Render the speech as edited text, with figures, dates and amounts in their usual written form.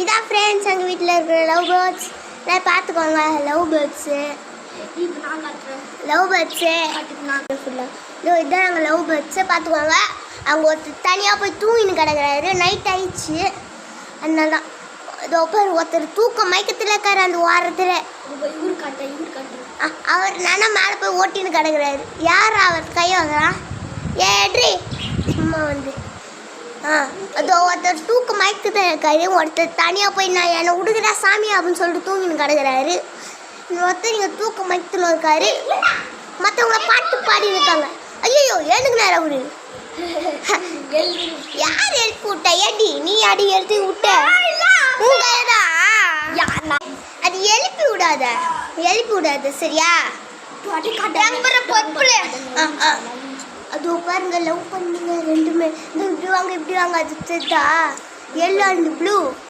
இதான் ஃப்ரெண்ட்ஸ் எங்கள் வீட்டில் இருக்கிற லவ் பேர்ட்ஸ். நான் பார்த்துக்கோங்க. லவ் பேர்ட்ஸு ஃபுல்லாக இதான் நாங்கள் லவ் பேர்ட்ஸை பார்த்துக்கோங்க. அவங்க ஒருத்தர் தனியாக போய் தூங்கின்னு கிடக்குறாரு. நைட் ஆயிடுச்சு. அதனால தான் இதோ ஒருத்தர் தூக்க மயக்கத்தில் இருக்காரு. அந்த வாரத்தில் அவர் நானா மேலே போய் ஓட்டின்னு கிடக்குறாரு. யார் அவர் கை வாங்குறான்? ஏட்ரி சும்மா வந்து அதோ ஒருத்தர் தூக்க மயக்கத்தில் இருக்காரு. ஒருத்தர் தனியாக போய் நான் என்னை விடுகிறா சாமி அப்படின்னு சொல்லிட்டு தூங்கின்னு கிடக்குறாரு. ஒருத்தர் இங்கே தூக்க மயக்கத்தில் இருக்காரு. மற்றவங்கள பாட்டு பாடி இருக்காங்க. ஐயோ எனக்கு நேரம் விடு. யார் எழுப்பி விட்ட? ஏடி நீ அடி எழுப்பி விட்ட? அது எழுப்பி விடாத சரியா? அது பாருங்க லவ் பண்ணுங்க ரெண்டுமே. இப்படி வாங்க அது தெரிதா? Yellow and blue.